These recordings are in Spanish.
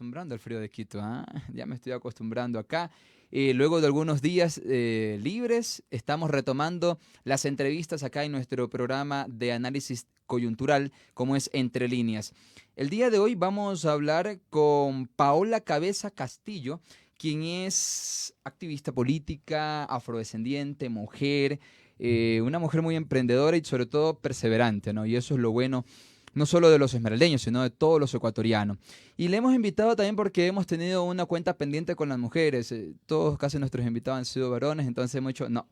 acostumbrando al frío de Quito, ¿ah? Ya me estoy acostumbrando acá. Luego de algunos días libres, estamos retomando las entrevistas acá en nuestro programa de análisis coyuntural, como es Entre Líneas. El día de hoy vamos a hablar con Paola Cabeza Castillo, quien es activista política, afrodescendiente, mujer, una mujer muy emprendedora y sobre todo perseverante, ¿no? Y eso es lo bueno no solo de los esmeraldeños, sino de todos los ecuatorianos. Y le hemos invitado también porque hemos tenido una cuenta pendiente con las mujeres. Todos casi nuestros invitados han sido varones, entonces hemos dicho, no,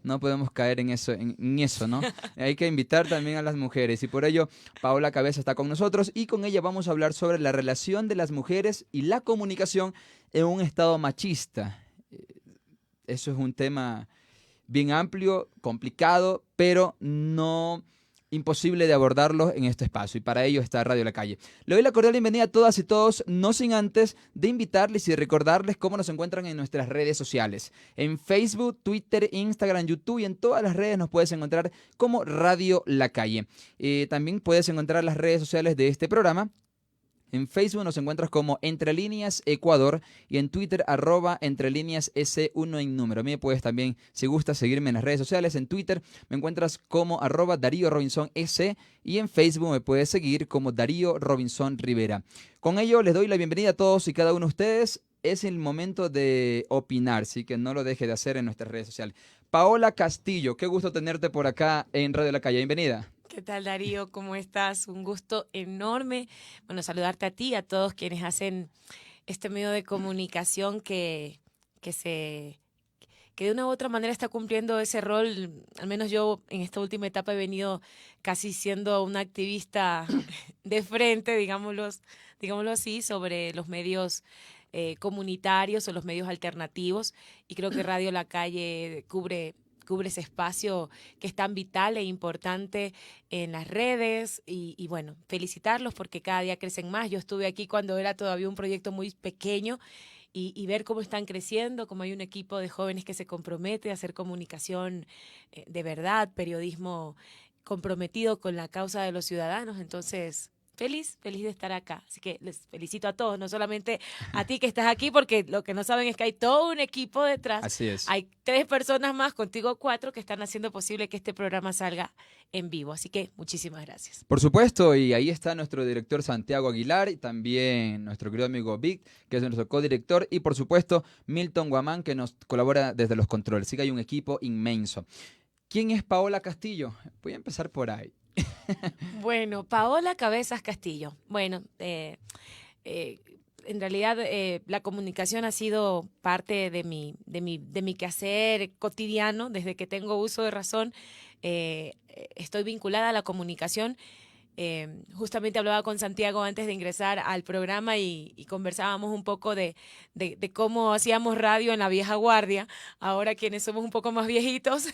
no podemos caer en eso, ¿no? Hay que invitar también a las mujeres. Y por ello, Paola Cabeza está con nosotros y con ella vamos a hablar sobre la relación de las mujeres y la comunicación en un estado machista. Eso es un tema bien amplio, complicado, pero no imposible de abordarlo en este espacio. Y para ello está Radio La Calle. Le doy la cordial bienvenida a todas y todos, no sin antes de invitarles y recordarles cómo nos encuentran en nuestras redes sociales. En Facebook, Twitter, Instagram, YouTube y en todas las redes nos puedes encontrar como Radio La Calle. También puedes encontrar las redes sociales de este programa. En Facebook nos encuentras como Entre Líneas Ecuador y en Twitter @Entre Líneas S1 en número. A mí me puedes también, si gustas, seguirme en las redes sociales. En Twitter me encuentras como @Darío Robinson S y en Facebook me puedes seguir como Darío Robinson Rivera. Con ello les doy la bienvenida a todos y cada uno de ustedes. Es el momento de opinar, así que no lo deje de hacer en nuestras redes sociales. Paola Castillo, qué gusto tenerte por acá en Radio La Calle. Bienvenida. ¿Qué tal, Darío? ¿Cómo estás? Un gusto enorme. Bueno, saludarte a ti, a todos quienes hacen este medio de comunicación que de una u otra manera está cumpliendo ese rol. Al menos yo en esta última etapa he venido casi siendo una activista de frente, digámoslo así, sobre los medios comunitarios o los medios alternativos. Y creo que Radio La Calle cubre ese espacio que es tan vital e importante en las redes y bueno, felicitarlos porque cada día crecen más. Yo estuve aquí cuando era todavía un proyecto muy pequeño y ver cómo están creciendo, cómo hay un equipo de jóvenes que se compromete a hacer comunicación de verdad, periodismo comprometido con la causa de los ciudadanos. Entonces, feliz de estar acá. Así que les felicito a todos, no solamente a ti que estás aquí, porque lo que no saben es que hay todo un equipo detrás. Así es. Hay 3 personas más, contigo 4, que están haciendo posible que este programa salga en vivo. Así que muchísimas gracias. Por supuesto, y ahí está nuestro director Santiago Aguilar y también nuestro querido amigo Vic, que es nuestro codirector, y por supuesto Milton Guamán, que nos colabora desde los controles. Así que hay un equipo inmenso. ¿Quién es Paola Castillo? Voy a empezar por ahí. Bueno, Paola Cabezas Castillo. Bueno, en realidad la comunicación ha sido parte de mi quehacer cotidiano desde que tengo uso de razón. Estoy vinculada a la comunicación. Justamente hablaba con Santiago antes de ingresar al programa y conversábamos un poco de cómo hacíamos radio en la vieja guardia. Ahora quienes somos un poco más viejitos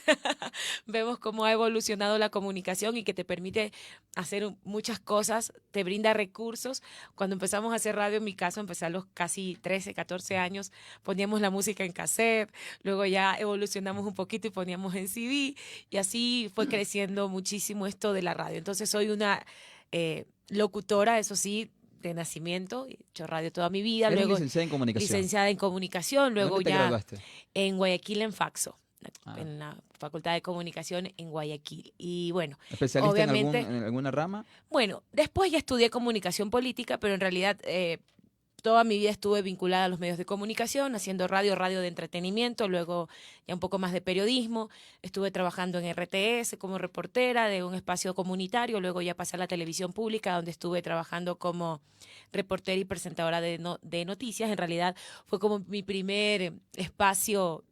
vemos cómo ha evolucionado la comunicación y que te permite hacer muchas cosas, te brinda recursos. Cuando empezamos a hacer radio, en mi caso, empecé a los casi 13, 14 años, poníamos la música en cassette, luego ya evolucionamos un poquito y poníamos en CD y así fue creciendo muchísimo esto de la radio. Entonces soy una locutora, eso sí, de nacimiento, he hecho radio toda mi vida. Eres Luego licenciada en comunicación. licenciada en comunicación, luego ¿Dónde te ya graduaste? en Guayaquil, en Faxo, Ah. en la Facultad de Comunicación en Guayaquil. Y bueno, ¿Especialista obviamente, en alguna rama? bueno, después ya estudié comunicación política, pero en realidad toda mi vida estuve vinculada a los medios de comunicación, haciendo radio de entretenimiento, luego ya un poco más de periodismo. Estuve trabajando en RTS como reportera de un espacio comunitario, luego ya pasé a la televisión pública, donde estuve trabajando como reportera y presentadora de noticias. En realidad fue como mi primer espacio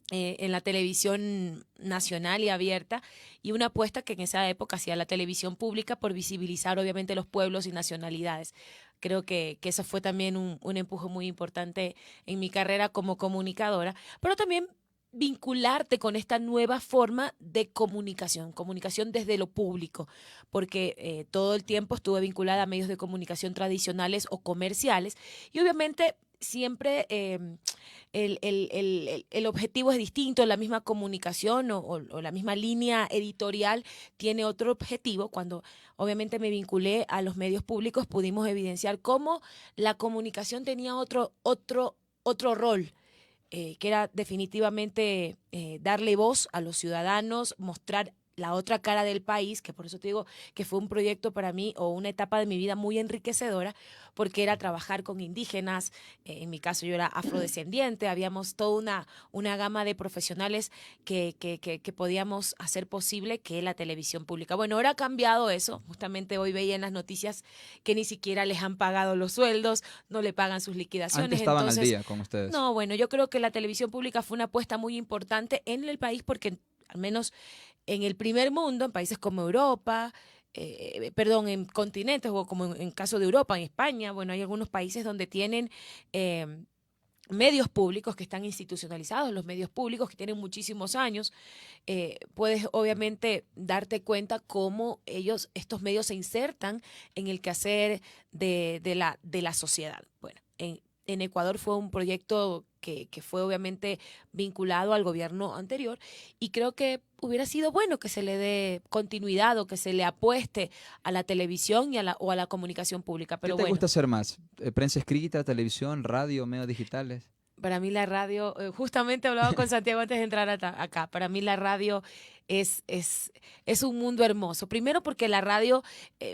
en la televisión nacional y abierta, y una apuesta que en esa época hacía la televisión pública por visibilizar obviamente los pueblos y nacionalidades. Creo que eso fue también un empuje muy importante en mi carrera como comunicadora, pero también vincularte con esta nueva forma de comunicación desde lo público, porque todo el tiempo estuve vinculada a medios de comunicación tradicionales o comerciales, y obviamente siempre el objetivo es distinto, la misma comunicación o la misma línea editorial tiene otro objetivo. Cuando obviamente me vinculé a los medios públicos, pudimos evidenciar cómo la comunicación tenía otro rol, que era definitivamente darle voz a los ciudadanos, mostrar la otra cara del país, que por eso te digo que fue un proyecto para mí o una etapa de mi vida muy enriquecedora, porque era trabajar con indígenas, en mi caso yo era afrodescendiente, habíamos toda una gama de profesionales que podíamos hacer posible que la televisión pública. Bueno, ahora ha cambiado eso, justamente hoy veía en las noticias que ni siquiera les han pagado los sueldos, no le pagan sus liquidaciones. Antes estaban Entonces, al día con ustedes. no, bueno, yo creo que la televisión pública fue una apuesta muy importante en el país porque al menos en el primer mundo, en países como Europa, perdón, en continentes o como en caso de Europa, en España, bueno, hay algunos países donde tienen medios públicos que están institucionalizados, los medios públicos que tienen muchísimos años. Puedes obviamente darte cuenta cómo estos medios se insertan en el quehacer de la sociedad. Bueno, en Ecuador fue un proyecto que fue obviamente vinculado al gobierno anterior y creo que hubiera sido bueno que se le dé continuidad o que se le apueste a la televisión o a la comunicación pública. Pero ¿Qué te bueno, gusta hacer más? ¿Prensa escrita, televisión, radio, medios digitales? para mí la radio, justamente hablaba con Santiago antes de entrar acá, para mí la radio es un mundo hermoso. Primero porque la radio,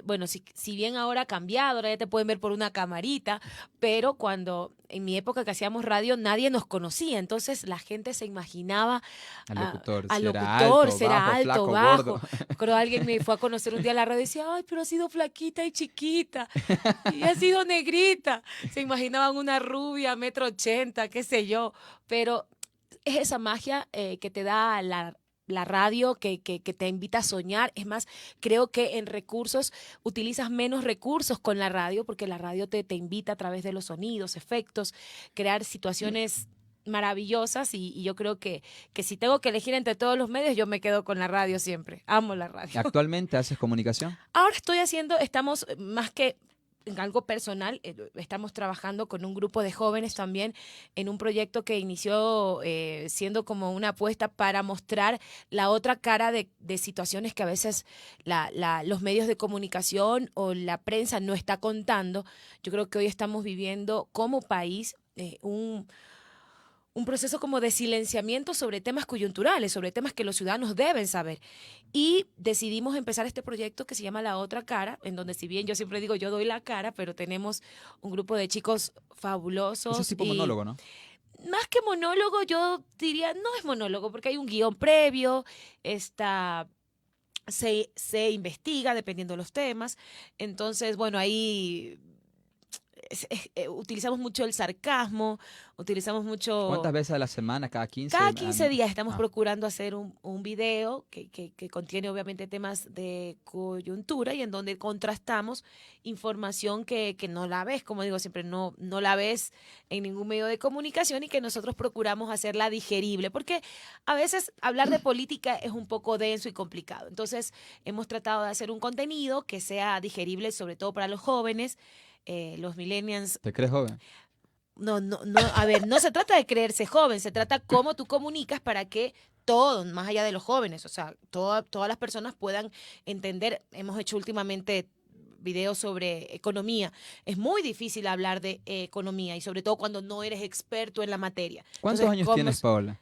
bueno, si bien ahora ha cambiado, ahora ya te pueden ver por una camarita, pero cuando en mi época que hacíamos radio nadie nos conocía, entonces la gente se imaginaba Al al locutor, si era alto, flaco, bajo. gordo. Creo que alguien me fue a conocer un día a la radio y decía, ay, pero ha sido flaquita y chiquita, y ha sido negrita. Se imaginaban una rubia, 1,80 m, qué sé yo, pero es esa magia que te da la radio, que te invita a soñar. Es más, creo que en recursos utilizas menos recursos con la radio, porque la radio te invita a través de los sonidos, efectos, crear situaciones maravillosas y yo creo que si tengo que elegir entre todos los medios, yo me quedo con la radio siempre. Amo la radio. ¿Actualmente haces comunicación? Ahora estamos más que en algo personal, estamos trabajando con un grupo de jóvenes también en un proyecto que inició siendo como una apuesta para mostrar la otra cara de situaciones que a veces los medios de comunicación o la prensa no está contando. Yo creo que hoy estamos viviendo como país un proceso como de silenciamiento sobre temas coyunturales, sobre temas que los ciudadanos deben saber. Y decidimos empezar este proyecto que se llama La Otra Cara, en donde si bien yo siempre digo yo doy la cara, pero tenemos un grupo de chicos fabulosos. Eso es tipo monólogo, ¿no? Más que monólogo, yo diría, no es monólogo, porque hay un guión previo, se investiga dependiendo de los temas. Entonces, bueno, ahí utilizamos mucho el sarcasmo, utilizamos mucho... ¿Cuántas veces a la semana? ¿Cada 15? Cada 15 días estamos Ah. procurando hacer un video que contiene obviamente temas de coyuntura y en donde contrastamos información que no la ves, como digo siempre, no la ves en ningún medio de comunicación y que nosotros procuramos hacerla digerible, porque a veces hablar de política es un poco denso y complicado. Entonces hemos tratado de hacer un contenido que sea digerible, sobre todo para los jóvenes, los millennials. ¿Te crees joven? No, a ver, no se trata de creerse joven, se trata cómo tú comunicas para que todos, más allá de los jóvenes, o sea, todas las personas puedan entender. Hemos hecho últimamente videos sobre economía. Es muy difícil hablar de economía y sobre todo cuando no eres experto en la materia. ¿Cuántos Entonces, años tienes, Paola?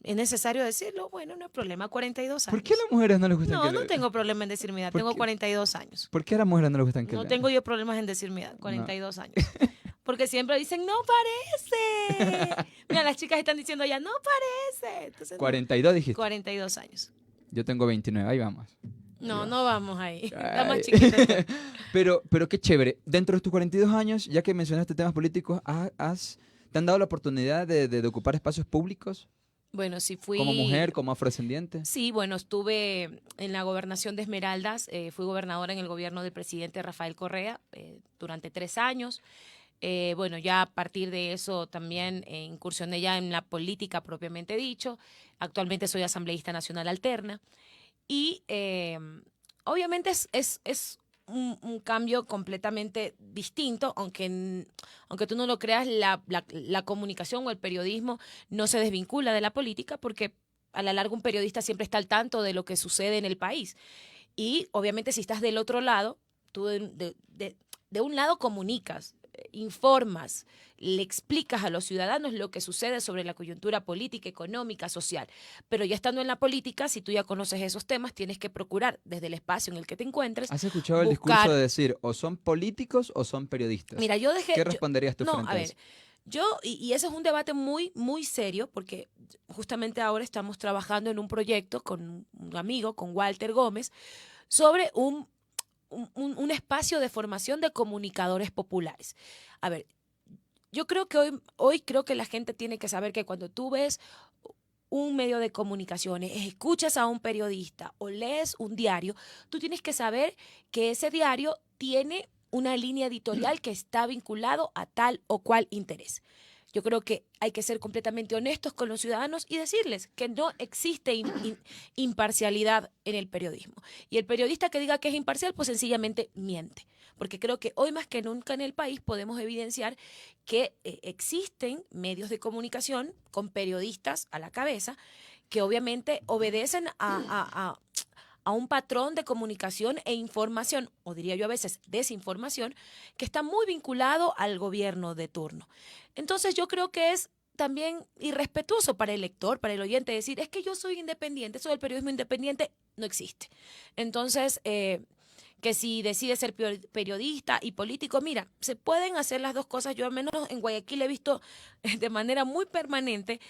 ¿Es necesario decirlo? Bueno, no hay problema, 42 años. ¿Por qué a las mujeres no les gusta No tengo problema en decir mi edad, tengo 42 años. ¿Por qué a las mujeres no les gustan que No le- tengo yo problemas en decir mi edad, 42 años. Porque siempre dicen, no parece. Mira, las chicas están diciendo ya, no parece. Entonces, 42 dijiste. 42 años. Yo tengo 29, ahí vamos. No, no vamos ahí. Está Ay. más chiquita. Pero qué chévere. Dentro de tus 42 años, ya que mencionaste temas políticos, ¿te han dado la oportunidad de ocupar espacios públicos? Bueno, sí fui... Como mujer, como afrodescendiente. Sí, bueno, estuve en la gobernación de Esmeraldas, fui gobernadora en el gobierno del presidente Rafael Correa durante 3 años. Bueno, ya a partir de eso también incursioné ya en la política propiamente dicho. Actualmente soy asambleísta nacional alterna. Y obviamente es un cambio completamente distinto, aunque tú no lo creas, la comunicación o el periodismo no se desvincula de la política porque a la larga un periodista siempre está al tanto de lo que sucede en el país. Y obviamente si estás del otro lado, tú de un lado comunicas, informas, le explicas a los ciudadanos lo que sucede sobre la coyuntura política, económica, social. Pero ya estando en la política, si tú ya conoces esos temas, tienes que procurar desde el espacio en el que te encuentres ¿Has escuchado el discurso buscar. de decir o son políticos o son periodistas? Mira, yo dejé. ¿Qué responderías tú No, frente a a eso? ver. Y ese es un debate muy, muy serio, porque justamente ahora estamos trabajando en un proyecto con un amigo, con Walter Gómez, sobre un espacio de formación de comunicadores populares. A ver, yo creo que hoy creo que la gente tiene que saber que cuando tú ves un medio de comunicaciones, escuchas a un periodista o lees un diario, tú tienes que saber que ese diario tiene una línea editorial que está vinculado a tal o cual interés. Yo creo que hay que ser completamente honestos con los ciudadanos y decirles que no existe imparcialidad en el periodismo. Y el periodista que diga que es imparcial, pues sencillamente miente. Porque creo que hoy más que nunca en el país podemos evidenciar que existen medios de comunicación con periodistas a la cabeza que obviamente obedecen a un patrón de comunicación e información, o diría yo a veces desinformación, que está muy vinculado al gobierno de turno. Entonces yo creo que es también irrespetuoso para el lector, para el oyente, decir, es que yo soy independiente, eso del periodismo independiente no existe. Entonces, que si decide ser periodista y político, mira, se pueden hacer las dos cosas. Yo al menos en Guayaquil he visto de manera muy permanente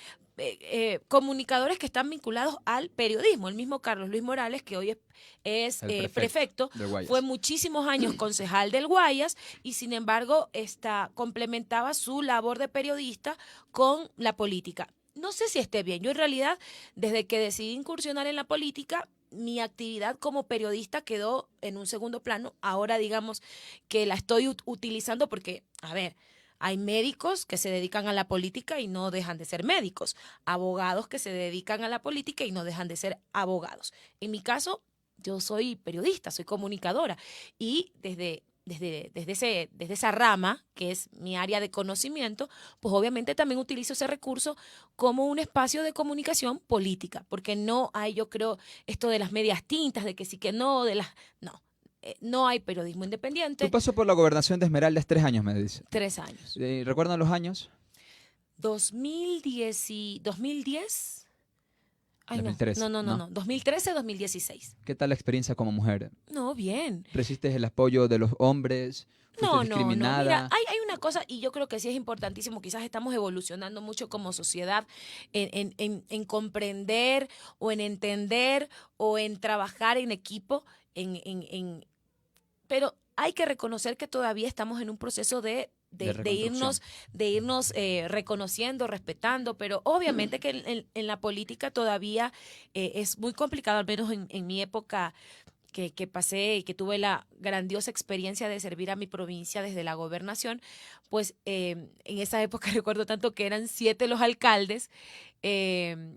comunicadores que están vinculados al periodismo. El mismo Carlos Luis Morales, que hoy es El prefecto, del Guayas. fue muchísimos años concejal del Guayas y sin embargo complementaba su labor de periodista con la política. No sé si esté bien. Yo en realidad, desde que decidí incursionar en la política, mi actividad como periodista quedó en un segundo plano. Ahora digamos que la estoy utilizando porque, a ver, hay médicos que se dedican a la política y no dejan de ser médicos, abogados que se dedican a la política y no dejan de ser abogados. En mi caso, yo soy periodista, soy comunicadora y desde esa rama, que es mi área de conocimiento, pues obviamente también utilizo ese recurso como un espacio de comunicación política, porque no hay, yo creo, esto de las medias tintas, de que sí que no, no, no hay periodismo Tu independiente. paso por la gobernación de Esmeralda es 3 años, me dice. 3 años. ¿Recuerdan los años? 2010. Ay, no, 2013, ¿no? 2013, 2016. ¿Qué tal la experiencia como mujer? No, bien. ¿Resistes el apoyo de los hombres? ¿Fuiste No. Mira, discriminada? hay una cosa, y yo creo que sí es importantísimo, quizás estamos evolucionando mucho como sociedad en comprender o en entender o en trabajar en equipo, pero hay que reconocer que todavía estamos en un proceso de Reconstrucción. irnos reconociendo, respetando, pero obviamente que en la política todavía es muy complicado, al menos en mi época que pasé y que tuve la grandiosa experiencia de servir a mi provincia desde la gobernación, pues en esa época recuerdo tanto que eran 7 los alcaldes,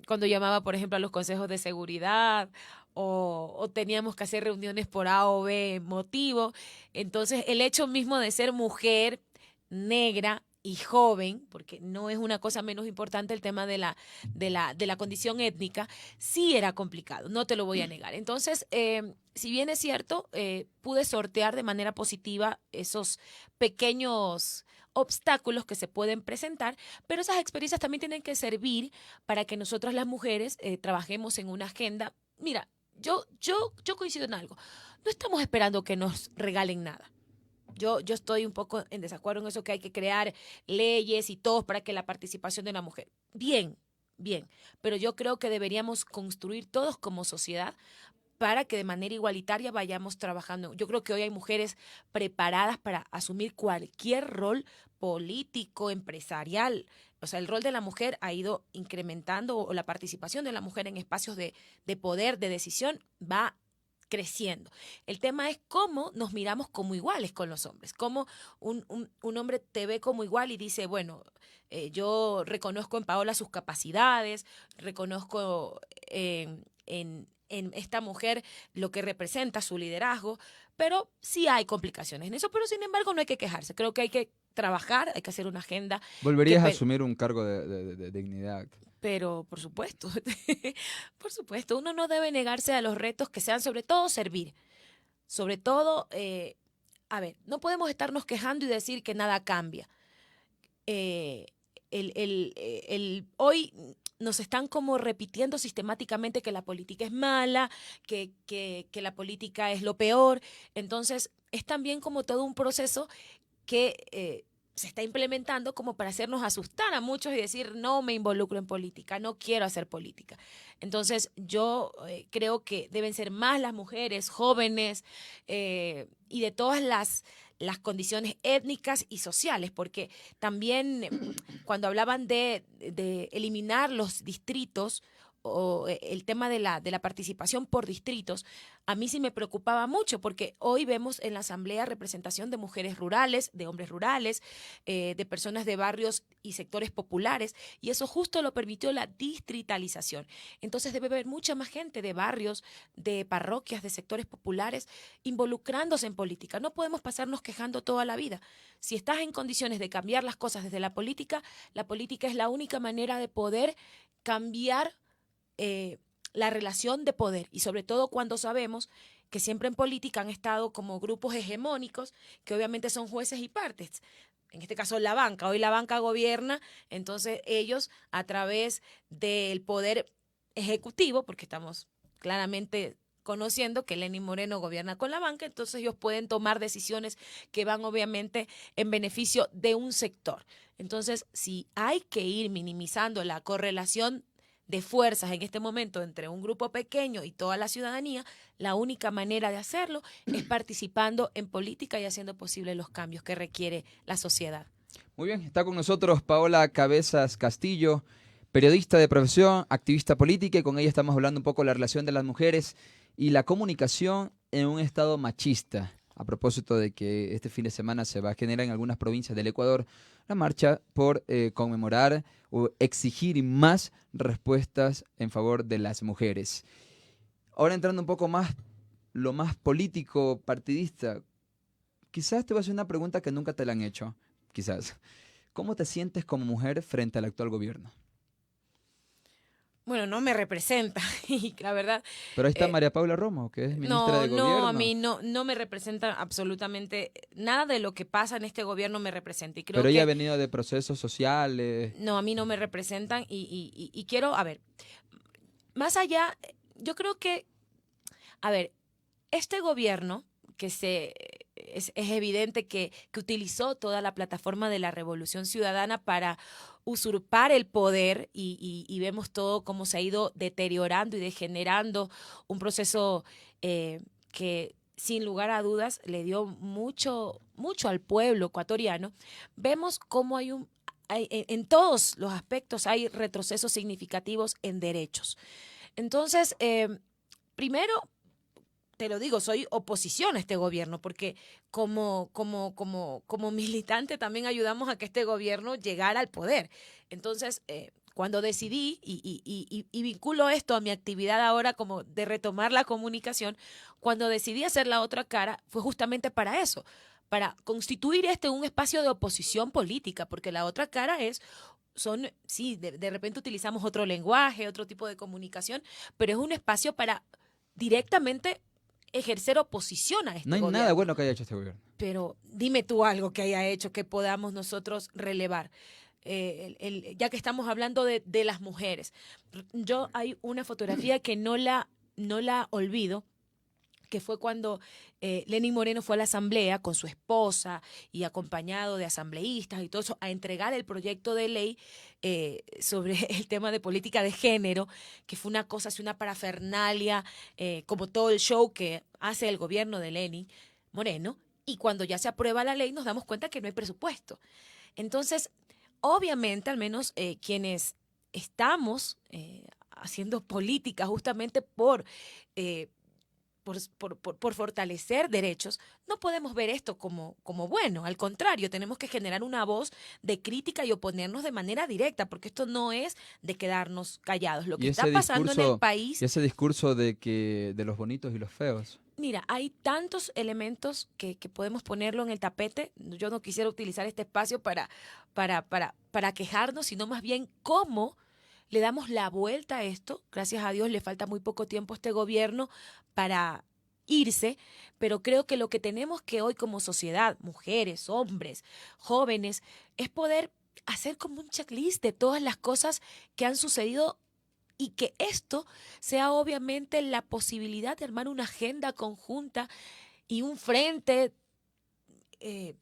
cuando llamaba, por ejemplo, a los consejos de seguridad o teníamos que hacer reuniones por A o B motivo. Entonces, el hecho mismo de ser mujer, negra y joven, porque no es una cosa menos importante el tema de la condición étnica, sí era complicado, no te lo voy a negar. Entonces, si bien es cierto, pude sortear de manera positiva esos pequeños obstáculos que se pueden presentar, pero esas experiencias también tienen que servir para que nosotras las mujeres trabajemos en una agenda. Mira, yo coincido en algo, no estamos esperando que nos regalen nada. Yo estoy un poco en desacuerdo en eso, que hay que crear leyes y todo para que la participación de la mujer. Bien, pero yo creo que deberíamos construir todos como sociedad para que de manera igualitaria vayamos trabajando. Yo creo que hoy hay mujeres preparadas para asumir cualquier rol político, empresarial. O sea, el rol de la mujer ha ido incrementando, o la participación de la mujer en espacios de poder, de decisión, va creciendo. El tema es cómo nos miramos como iguales con los hombres, cómo un hombre te ve como igual y dice, bueno, yo reconozco en Paola sus capacidades, reconozco en esta mujer lo que representa su liderazgo, pero sí hay complicaciones en eso, pero sin embargo no hay que quejarse. Creo que hay que trabajar, hay que hacer una agenda. ¿Volverías a asumir un cargo de dignidad? Pero, por supuesto, por supuesto, uno no debe negarse a los retos que sean sobre todo servir. Sobre todo, a ver, no podemos estarnos quejando y decir que nada cambia. Eh, hoy nos están como repitiendo sistemáticamente que la política es mala, que la política es lo peor. Entonces, es también como todo un proceso que se está implementando como para hacernos asustar a muchos y decir, no me involucro en política, no quiero hacer política. Entonces, yo creo que deben ser más las mujeres jóvenes y de todas las condiciones étnicas y sociales, porque también cuando hablaban de eliminar los distritos o el tema de la participación por distritos, a mí sí me preocupaba mucho, porque hoy vemos en la Asamblea representación de mujeres rurales, de hombres rurales, de personas de barrios y sectores populares, y eso justo lo permitió la distritalización. Entonces debe haber mucha más gente de barrios, de parroquias, de sectores populares, involucrándose en política. No podemos pasarnos quejando toda la vida. Si estás en condiciones de cambiar las cosas desde la política es la única manera de poder cambiar la relación de poder, y sobre todo cuando sabemos que siempre en política han estado como grupos hegemónicos que obviamente son jueces y partes. En este caso la banca, hoy la banca gobierna, entonces ellos a través del poder ejecutivo, porque estamos claramente conociendo que Lenín Moreno gobierna con la banca, entonces ellos pueden tomar decisiones que van obviamente en beneficio de un sector. Entonces, si hay que ir minimizando la correlación de fuerzas en este momento entre un grupo pequeño y toda la ciudadanía, la única manera de hacerlo es participando en política y haciendo posible los cambios que requiere la sociedad. Muy bien, está con nosotros Paola Cabezas Castillo, periodista de profesión, activista política, y con ella estamos hablando un poco de la relación de las mujeres y la comunicación en un estado machista. A propósito de que este fin de semana se va a generar en algunas provincias del Ecuador la marcha por conmemorar o exigir más respuestas en favor de las mujeres. Ahora entrando un poco más, lo más político, partidista, quizás te voy a hacer una pregunta que nunca te la han hecho, quizás. ¿Cómo te sientes como mujer frente al actual gobierno? Bueno, no me representa, y la verdad, Pero ahí está María Paula Romo, que es ministra de no, a Gobierno. mí no me representa absolutamente nada de lo que pasa en este gobierno me representa. Y creo Pero ella ha que venido de procesos sociales. no, a mí no me representan y quiero, a ver, más allá, yo creo que, a ver, este gobierno es evidente que utilizó toda la plataforma de la Revolución Ciudadana para usurpar el poder y vemos todo cómo se ha ido deteriorando y degenerando un proceso que sin lugar a dudas le dio mucho al pueblo ecuatoriano. Vemos cómo en todos los aspectos hay retrocesos significativos en derechos. Entonces, primero, te lo digo, soy oposición a este gobierno, porque como militante también ayudamos a que este gobierno llegara al poder. Entonces, cuando decidí, y vinculo esto a mi actividad ahora como de retomar la comunicación, cuando decidí hacer la otra cara, fue justamente para eso, para constituir un espacio de oposición política, porque la otra cara sí, de repente utilizamos otro lenguaje, otro tipo de comunicación, pero es un espacio para directamente ejercer oposición a No este hay gobierno. nada bueno que haya hecho este gobierno. Pero dime tú algo que haya hecho que podamos nosotros relevar. Ya que estamos hablando de las mujeres. Hay una fotografía que no la olvido, que fue cuando Lenín Moreno fue a la asamblea con su esposa y acompañado de asambleístas y todo eso a entregar el proyecto de ley sobre el tema de política de género, que fue una cosa, así una parafernalia, como todo el show que hace el gobierno de Lenín Moreno, y cuando ya se aprueba la ley nos damos cuenta que no hay presupuesto. Entonces, obviamente, al menos quienes estamos haciendo política justamente por por fortalecer derechos, no podemos ver esto como bueno. Al contrario, tenemos que generar una voz de crítica y oponernos de manera directa, porque esto no es de quedarnos callados. Lo que Y está pasando en el y país, ese discurso de los bonitos y los feos. mira, hay tantos elementos que podemos ponerlo en el tapete. Yo no quisiera utilizar este espacio para quejarnos, sino más bien cómo le damos la vuelta a esto. Gracias a Dios le falta muy poco tiempo a este gobierno para irse, pero creo que lo que tenemos que hoy como sociedad, mujeres, hombres, jóvenes, es poder hacer como un checklist de todas las cosas que han sucedido y que esto sea obviamente la posibilidad de armar una agenda conjunta y un frente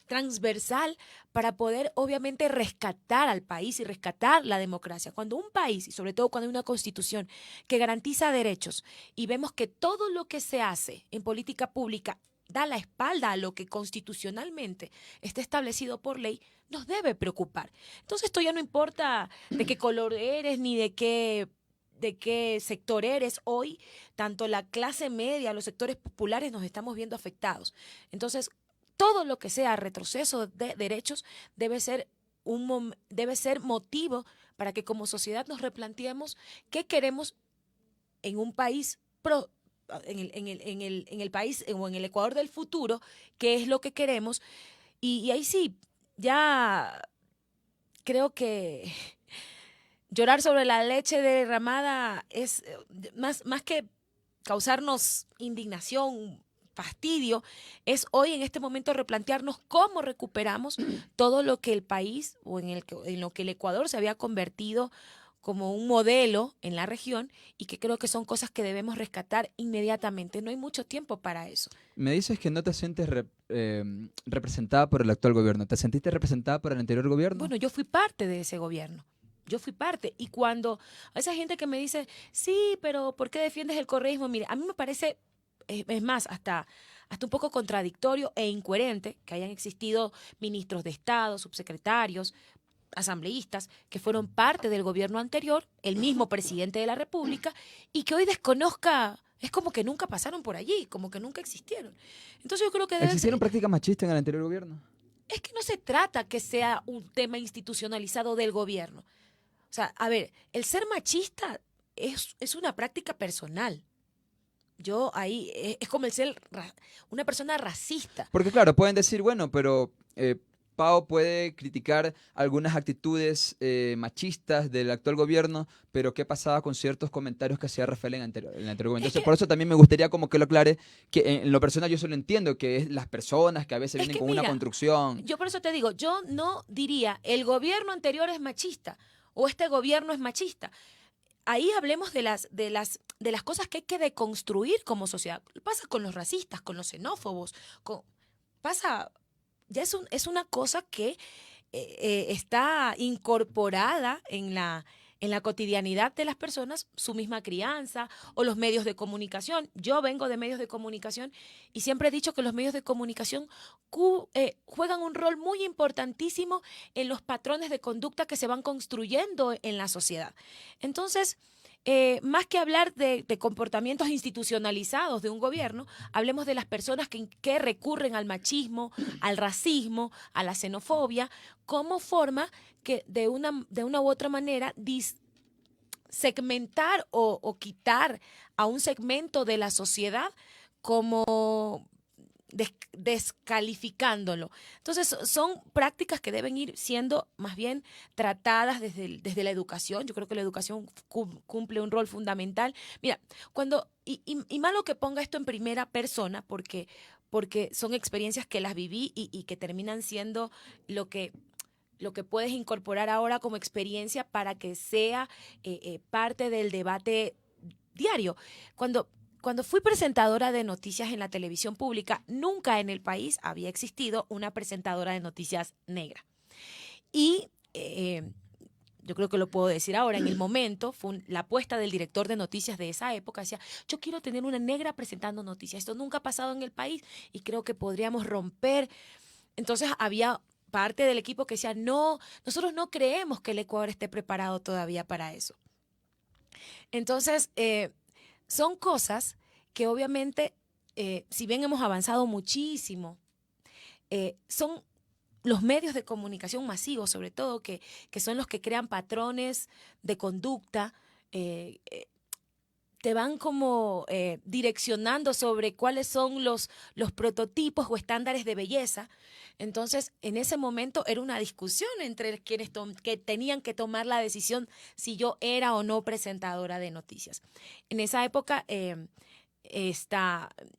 transversal para poder obviamente rescatar al país y rescatar la democracia. Cuando un país, y sobre todo cuando hay una constitución que garantiza derechos y vemos que todo lo que se hace en política pública da la espalda a lo que constitucionalmente está establecido por ley, nos debe preocupar. Entonces esto ya no importa de qué color eres ni de qué sector eres. Hoy, tanto la clase media, los sectores populares nos estamos viendo afectados. Entonces, todo lo que sea retroceso de derechos debe ser motivo para que como sociedad nos replanteemos qué queremos en un país en el país o en el Ecuador del futuro, qué es lo que queremos. Y ahí sí, ya creo que llorar sobre la leche derramada es más que causarnos indignación, fastidio, es hoy en este momento replantearnos cómo recuperamos todo lo que el país o en lo que el Ecuador se había convertido como un modelo en la región y que creo que son cosas que debemos rescatar inmediatamente. No hay mucho tiempo para eso. Me dices que no te sientes representada por el actual gobierno. ¿Te sentiste representada por el anterior gobierno? Bueno, yo fui parte de ese gobierno. Yo fui parte. Y cuando a esa gente que me dice, sí, pero ¿por qué defiendes el correísmo? Mire, a mí me parece, es más, hasta un poco contradictorio e incoherente que hayan existido ministros de Estado, subsecretarios, asambleístas que fueron parte del gobierno anterior, el mismo presidente de la República, y que hoy desconozca, es como que nunca pasaron por allí, como que nunca existieron. Entonces yo creo que ¿Existieron prácticas machistas en el anterior gobierno? es que no se trata que sea un tema institucionalizado del gobierno. O sea, a ver, el ser machista es una práctica personal. Yo ahí, es como el ser una persona racista. Porque claro, pueden decir, bueno, pero Pao puede criticar algunas actitudes machistas del actual gobierno, pero ¿qué pasaba con ciertos comentarios que hacía Rafael en el anterior gobierno? Entonces, por eso también me gustaría como que lo aclare, que en lo personal yo solo entiendo que es las personas que a veces vienen con una construcción. Yo por eso te digo, yo no diría el gobierno anterior es machista o este gobierno es machista. Ahí hablemos de las cosas que hay que deconstruir como sociedad. Pasa con los racistas, con los xenófobos, pasa, ya es una cosa que está incorporada en la cotidianidad de las personas, su misma crianza o los medios de comunicación. Yo vengo de medios de comunicación y siempre he dicho que los medios de comunicación juegan un rol muy importantísimo en los patrones de conducta que se van construyendo en la sociedad. Entonces, más que hablar de comportamientos institucionalizados de un gobierno, hablemos de las personas que recurren al machismo, al racismo, a la xenofobia, como forma que de una u otra manera segmentar o quitar a un segmento de la sociedad como descalificándolo. Entonces, son prácticas que deben ir siendo más bien tratadas desde la educación. Yo creo que la educación cumple un rol fundamental. Mira, y malo que ponga esto en primera persona, porque son experiencias que las viví y que terminan siendo lo que puedes incorporar ahora como experiencia para que sea parte del debate diario. Cuando fui presentadora de noticias en la televisión pública, nunca en el país había existido una presentadora de noticias negra. Y yo creo que lo puedo decir ahora, en el momento, fue la apuesta del director de noticias de esa época, decía, yo quiero tener una negra presentando noticias. Esto nunca ha pasado en el país y creo que podríamos romper. Entonces había parte del equipo que decía, no, nosotros no creemos que el Ecuador esté preparado todavía para eso. Entonces, son cosas que obviamente si bien hemos avanzado muchísimo, son los medios de comunicación masivos, sobre todo, que son los que crean patrones de conducta, te van como direccionando sobre cuáles son los prototipos o estándares de belleza. Entonces, en ese momento era una discusión entre quienes que tenían que tomar la decisión si yo era o no presentadora de noticias. En esa época,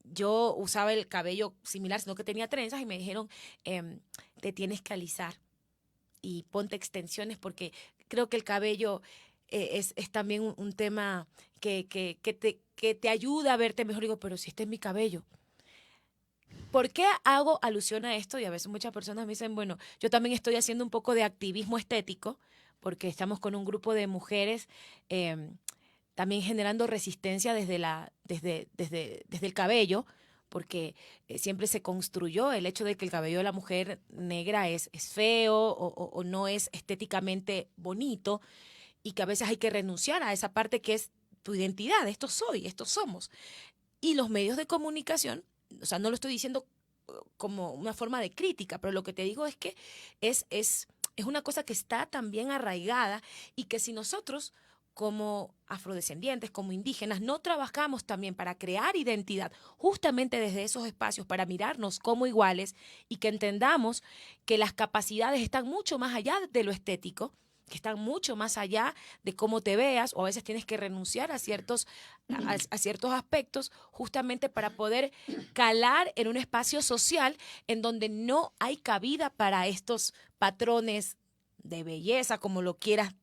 yo usaba el cabello similar, sino que tenía trenzas y me dijeron, te tienes que alisar y ponte extensiones porque creo que el cabello es también un tema que te ayuda a verte mejor. Digo, pero si este es mi cabello. ¿Por qué hago alusión a esto? Y a veces muchas personas me dicen, bueno, yo también estoy haciendo un poco de activismo estético porque estamos con un grupo de mujeres también generando resistencia desde el cabello, porque siempre se construyó el hecho de que el cabello de la mujer negra es feo o no es estéticamente bonito y que a veces hay que renunciar a esa parte que es tu identidad, esto soy, esto somos. Y los medios de comunicación, o sea, no lo estoy diciendo como una forma de crítica, pero lo que te digo es que es una cosa que está también arraigada y que si nosotros como afrodescendientes, como indígenas, no trabajamos también para crear identidad justamente desde esos espacios, para mirarnos como iguales y que entendamos que las capacidades están mucho más allá de lo estético, que están mucho más allá de cómo te veas, o a veces tienes que renunciar a ciertos aspectos justamente para poder calar en un espacio social en donde no hay cabida para estos patrones de belleza, como lo quieras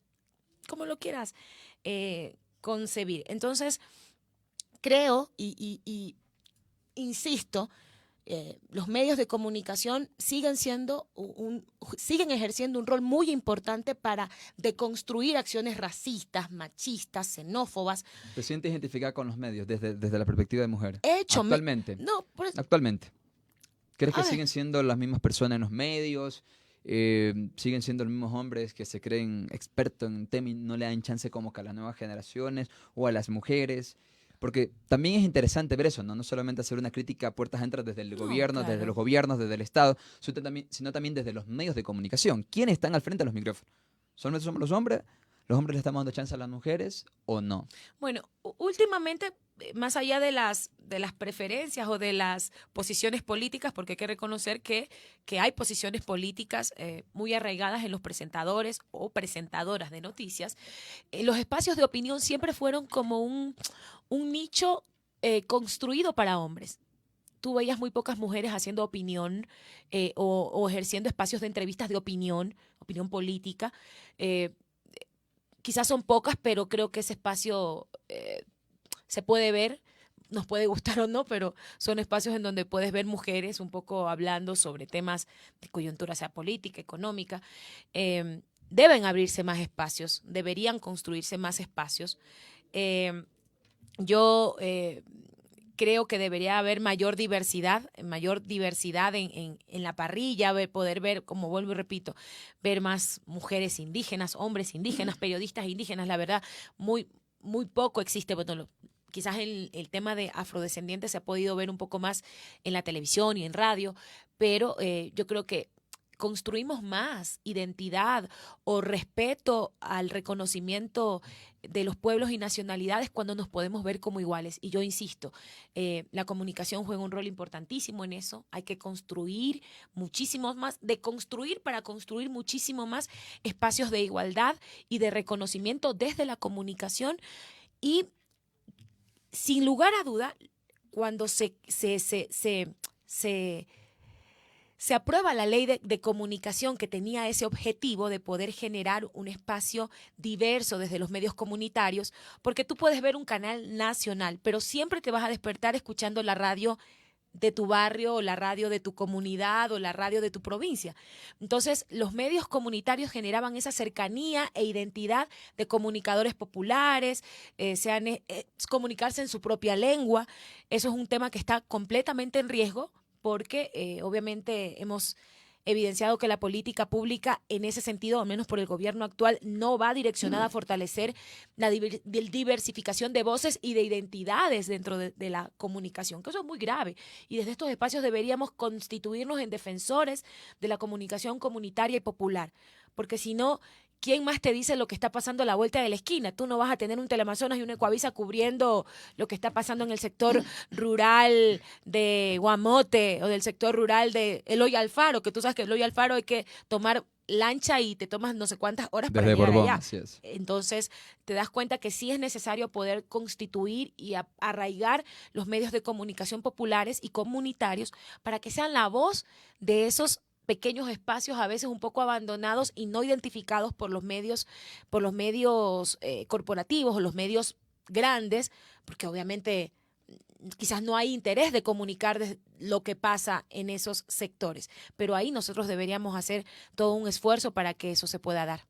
concebir. Entonces, creo y insisto, los medios de comunicación siguen ejerciendo un rol muy importante para deconstruir acciones racistas, machistas, xenófobas. ¿Te sientes identificada con los medios desde la perspectiva de mujer? He hecho... Actualmente. Actualmente. ¿Crees que siguen siendo las mismas personas en los medios? Siguen siendo los mismos hombres que se creen expertos en un tema y no le dan chance como que a las nuevas generaciones o a las mujeres? Porque también es interesante ver eso, ¿no? No solamente hacer una crítica a puertas adentro desde el gobierno, claro, desde los gobiernos, desde el Estado, sino también desde los medios de comunicación. ¿Quiénes están al frente de los micrófonos? ¿Somos los hombres? ¿Los hombres le estamos dando chance a las mujeres o no? Bueno, últimamente, más allá de las preferencias o de las posiciones políticas, porque hay que reconocer que hay posiciones políticas muy arraigadas en los presentadores o presentadoras de noticias, los espacios de opinión siempre fueron como un nicho construido para hombres. Tú veías muy pocas mujeres haciendo opinión o ejerciendo espacios de entrevistas de opinión política. Quizás son pocas, pero creo que ese espacio se puede ver, nos puede gustar o no, pero son espacios en donde puedes ver mujeres un poco hablando sobre temas de coyuntura, sea política, económica. Deben abrirse más espacios, deberían construirse más espacios. Yo creo que debería haber mayor diversidad en la parrilla, poder ver, como vuelvo y repito, ver más mujeres indígenas, hombres indígenas, periodistas indígenas. La verdad, muy poco existe. Bueno, quizás el tema de afrodescendientes se ha podido ver un poco más en la televisión y en radio, pero yo creo que construimos más identidad o respeto al reconocimiento de los pueblos y nacionalidades cuando nos podemos ver como iguales. Y yo insisto, la comunicación juega un rol importantísimo en eso. Hay que construir muchísimo más, deconstruir para construir muchísimo más espacios de igualdad y de reconocimiento desde la comunicación. Y sin lugar a duda, cuando se aprueba la ley de comunicación que tenía ese objetivo de poder generar un espacio diverso desde los medios comunitarios, porque tú puedes ver un canal nacional, pero siempre te vas a despertar escuchando la radio de tu barrio o la radio de tu comunidad o la radio de tu provincia. Entonces, los medios comunitarios generaban esa cercanía e identidad de comunicadores populares, comunicarse en su propia lengua. Eso es un tema que está completamente en riesgo porque obviamente hemos evidenciado que la política pública en ese sentido, al menos por el gobierno actual, no va direccionada a fortalecer la diversificación de voces y de identidades dentro de la comunicación, que eso es muy grave. Y desde estos espacios deberíamos constituirnos en defensores de la comunicación comunitaria y popular, porque si no, ¿quién más te dice lo que está pasando a la vuelta de la esquina? Tú no vas a tener un Teleamazonas y un Ecuavisa cubriendo lo que está pasando en el sector rural de Guamote o del sector rural de Eloy Alfaro, que tú sabes que Eloy Alfaro hay que tomar lancha y te tomas no sé cuántas horas para Desde llegar Borbón, allá. así es. Entonces, te das cuenta que sí es necesario poder constituir y arraigar los medios de comunicación populares y comunitarios para que sean la voz de esos pequeños espacios a veces un poco abandonados y no identificados por los medios corporativos o los medios grandes, porque obviamente quizás no hay interés de comunicar lo que pasa en esos sectores, pero ahí nosotros deberíamos hacer todo un esfuerzo para que eso se pueda dar.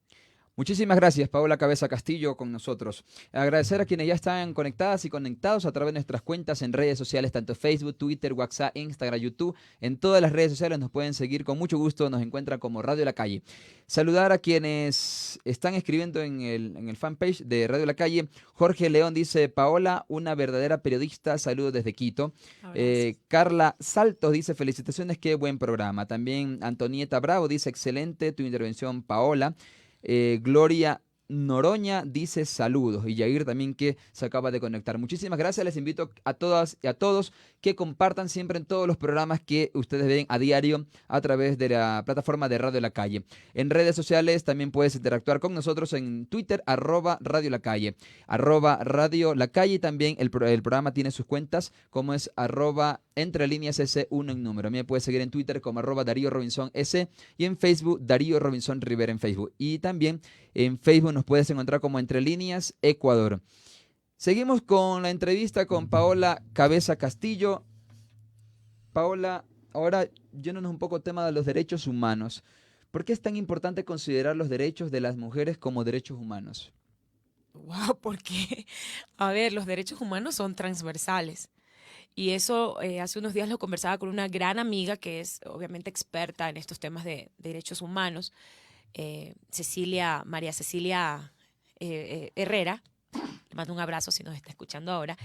Muchísimas gracias, Paola Cabeza Castillo, con nosotros. Agradecer a quienes ya están conectadas y conectados a través de nuestras cuentas en redes sociales, tanto Facebook, Twitter, WhatsApp, Instagram, YouTube. En todas las redes sociales nos pueden seguir con mucho gusto, nos encuentran como Radio La Calle. Saludar a quienes están escribiendo en el fanpage de Radio La Calle. Jorge León dice, Paola, una verdadera periodista, saludos desde Quito. Carla Saltos dice, felicitaciones, qué buen programa. También Antonieta Bravo dice, excelente tu intervención, Paola. Gloria Noroña dice saludos y Yair también que se acaba de conectar. Muchísimas gracias, les invito a todas y a todos que compartan siempre en todos los programas que ustedes ven a diario a través de la plataforma de Radio La Calle. En redes sociales también puedes interactuar con nosotros en Twitter, @Radio La Calle, @Radio La Calle, y también el programa tiene sus cuentas como es @Entre Líneas S1 en número. A mí me puedes seguir en Twitter como @Darío Robinson S y en Facebook Darío Robinson Rivera en Facebook. Y también en Facebook nos puedes encontrar como Entre Líneas Ecuador. Seguimos con la entrevista con Paola Cabeza Castillo. Paola, ahora yéndonos un poco al tema de los derechos humanos. ¿Por qué es tan importante considerar los derechos de las mujeres como derechos humanos? Wow, porque, a ver, los derechos humanos son transversales. Y eso hace unos días lo conversaba con una gran amiga que es obviamente experta en estos temas de derechos humanos, María Cecilia Herrera. Le mando un abrazo si nos está escuchando ahora.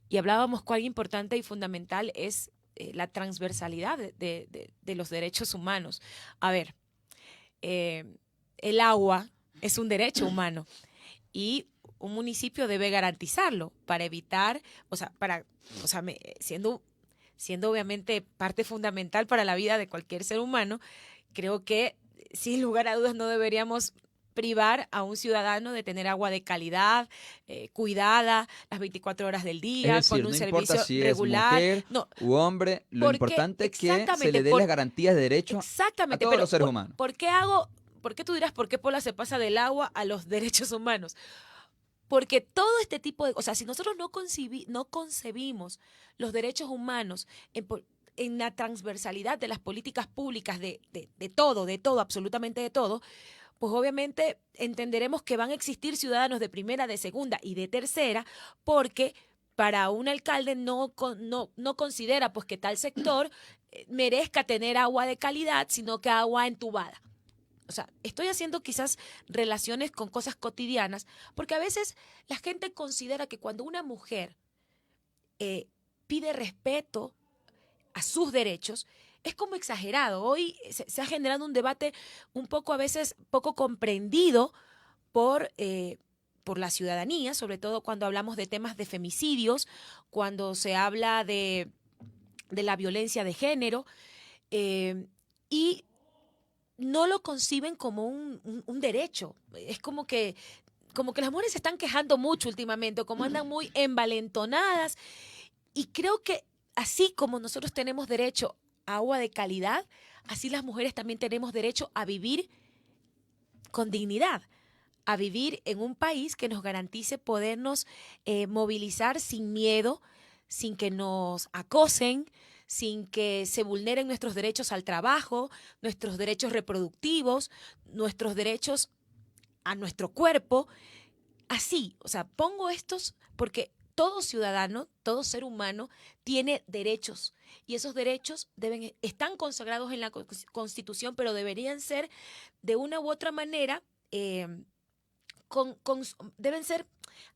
Y hablábamos cuán importante y fundamental es la transversalidad de los derechos humanos. A ver, el agua es un derecho humano y un municipio debe garantizarlo para evitar, siendo obviamente parte fundamental para la vida de cualquier ser humano, creo que sin lugar a dudas no deberíamos privar a un ciudadano de tener agua de calidad, cuidada, las 24 horas del día, Es decir, con un no servicio importa si regular. es mujer No, u hombre, lo importante es que se le dé las garantías de derecho a todos los seres humanos. ¿Por qué tú dirás por qué Pola se pasa del agua a los derechos humanos? Porque todo este tipo de cosas, si nosotros no concebimos los derechos humanos en la transversalidad de las políticas públicas de todo, absolutamente de todo, pues obviamente entenderemos que van a existir ciudadanos de primera, de segunda y de tercera, porque para un alcalde no considera pues que tal sector merezca tener agua de calidad, sino que agua entubada. O sea, estoy haciendo quizás relaciones con cosas cotidianas, porque a veces la gente considera que cuando una mujer pide respeto a sus derechos, es como exagerado. Hoy se ha generado un debate un poco a veces poco comprendido por la ciudadanía, sobre todo cuando hablamos de temas de femicidios, cuando se habla de la violencia de género, y no lo conciben como un derecho. Es como que las mujeres se están quejando mucho últimamente, como andan muy envalentonadas, y creo que así como nosotros tenemos derecho a agua de calidad, así las mujeres también tenemos derecho a vivir con dignidad, a vivir en un país que nos garantice podernos movilizar sin miedo, sin que nos acosen, sin que se vulneren nuestros derechos al trabajo, nuestros derechos reproductivos, nuestros derechos a nuestro cuerpo. Así, o sea, pongo estos porque todo ciudadano, todo ser humano tiene derechos y esos derechos están consagrados en la Constitución, pero deberían ser de una u otra manera, deben ser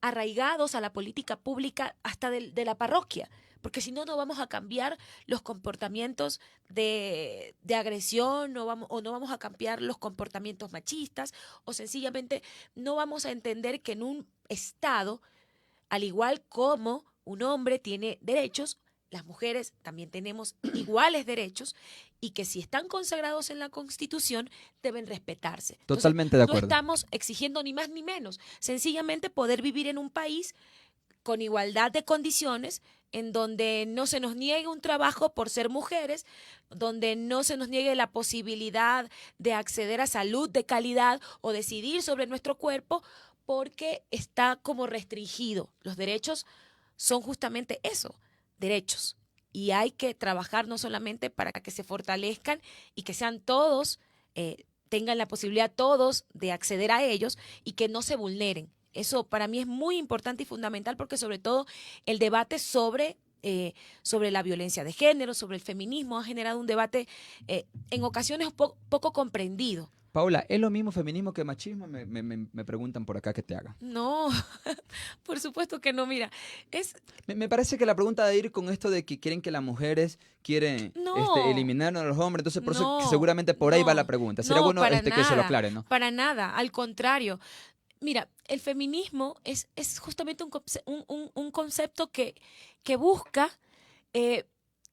arraigados a la política pública hasta de la parroquia, porque si no, no vamos a cambiar los comportamientos de agresión, no vamos a cambiar los comportamientos machistas, o sencillamente no vamos a entender que en un Estado, al igual como un hombre tiene derechos, las mujeres también tenemos iguales derechos y que si están consagrados en la Constitución deben respetarse. Entonces, Totalmente de no acuerdo. estamos exigiendo ni más ni menos, sencillamente poder vivir en un país con igualdad de condiciones, en donde no se nos niegue un trabajo por ser mujeres, donde no se nos niegue la posibilidad de acceder a salud de calidad o decidir sobre nuestro cuerpo, porque está como restringido. Los derechos son justamente eso, derechos. Y hay que trabajar no solamente para que se fortalezcan y que sean todos, tengan la posibilidad todos de acceder a ellos y que no se vulneren. Eso para mí es muy importante y fundamental porque sobre todo el debate sobre la violencia de género, sobre el feminismo, ha generado un debate en ocasiones poco comprendido. Paula, ¿es lo mismo feminismo que machismo? Me preguntan por acá que te haga. No, por supuesto que no. Mira, Me parece que la pregunta de ir con esto de que quieren que las mujeres quieren no, eliminar a los hombres, entonces por eso no, seguramente por ahí va la no, pregunta. Sería no, bueno para que se lo nada, aclare, ¿no? para nada, al contrario. Mira, el feminismo es justamente un concepto que busca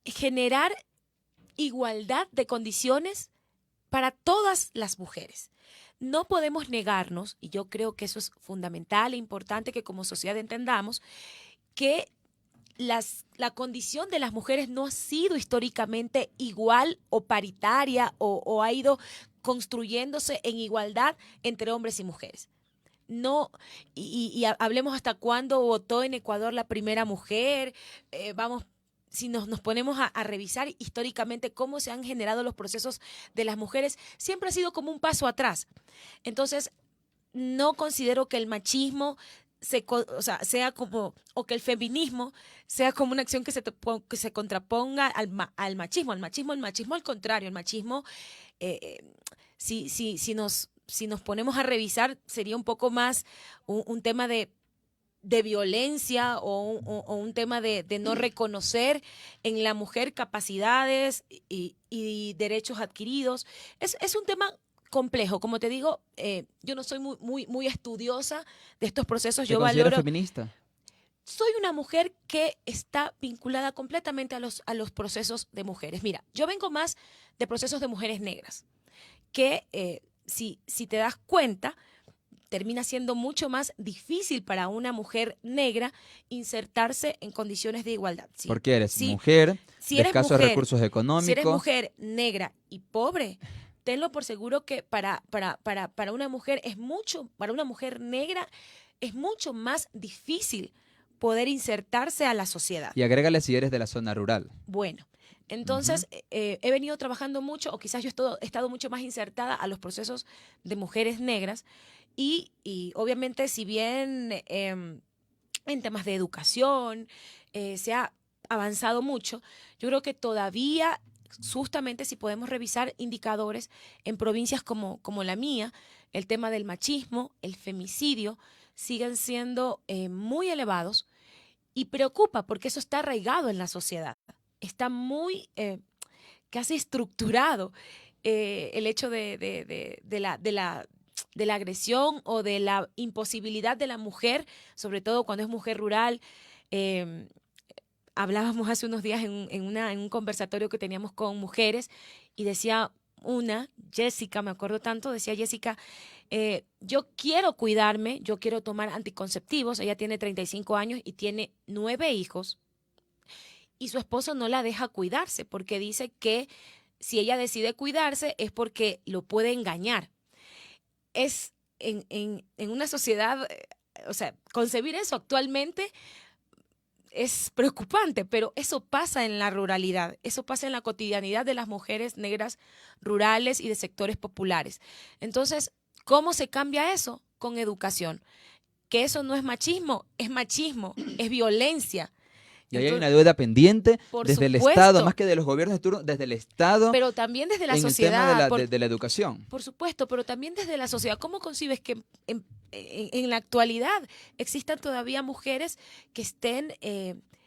generar igualdad de condiciones para todas las mujeres. No podemos negarnos, y yo creo que eso es fundamental e importante que como sociedad entendamos, que la condición de las mujeres no ha sido históricamente igual o paritaria o ha ido construyéndose en igualdad entre hombres y mujeres. No, y hablemos hasta cuándo votó en Ecuador la primera mujer, vamos, si nos ponemos a revisar históricamente cómo se han generado los procesos de las mujeres, siempre ha sido como un paso atrás. Entonces, no considero que el machismo sea como, o que el feminismo sea como una acción que se contraponga al machismo. El machismo al contrario, el machismo, si nos ponemos a revisar, sería un poco más un tema de violencia o un tema de no reconocer en la mujer capacidades y derechos adquiridos. Es un tema complejo. Como te digo, yo no soy muy estudiosa de estos procesos. ¿Te Yo consideras valoro. feminista? Soy una mujer que está vinculada completamente a los procesos de mujeres. Mira, yo vengo más de procesos de mujeres negras, que si te das cuenta, termina siendo mucho más difícil para una mujer negra insertarse en condiciones de igualdad. Porque eres Sí, mujer, si de eres escasos mujer, recursos si eres económicos. mujer negra y pobre, tenlo por seguro que para una mujer para una mujer negra es mucho más difícil poder insertarse a la sociedad. Y agrégale si eres de la zona rural. Bueno, entonces he venido trabajando mucho, o quizás yo he estado mucho más insertada a los procesos de mujeres negras y obviamente si bien en temas de educación se ha avanzado mucho, yo creo que todavía, justamente si podemos revisar indicadores en provincias como la mía, el tema del machismo, el femicidio, siguen siendo muy elevados y preocupa porque eso está arraigado en la sociedad. Está muy casi estructurado el hecho de la agresión o de la imposibilidad de la mujer, sobre todo cuando es mujer rural. Hablábamos hace unos días en un conversatorio que teníamos con mujeres y decía Jessica, me acuerdo tanto, decía Jessica, yo quiero cuidarme, yo quiero tomar anticonceptivos, ella tiene 35 años y tiene 9 hijos y su esposo no la deja cuidarse porque dice que si ella decide cuidarse es porque lo puede engañar. Es en una sociedad, o sea, concebir eso actualmente es preocupante, pero eso pasa en la ruralidad, eso pasa en la cotidianidad de las mujeres negras rurales y de sectores populares. Entonces, ¿cómo se cambia eso? Con educación. que eso no es machismo, es violencia. Y ahí hay Entonces, una deuda pendiente por desde el supuesto, Estado, más que de los gobiernos de turno, desde el Estado pero también desde la en el tema sociedad. de la educación. Por supuesto, pero también desde la sociedad. ¿Cómo concibes que en la actualidad existan todavía mujeres que estén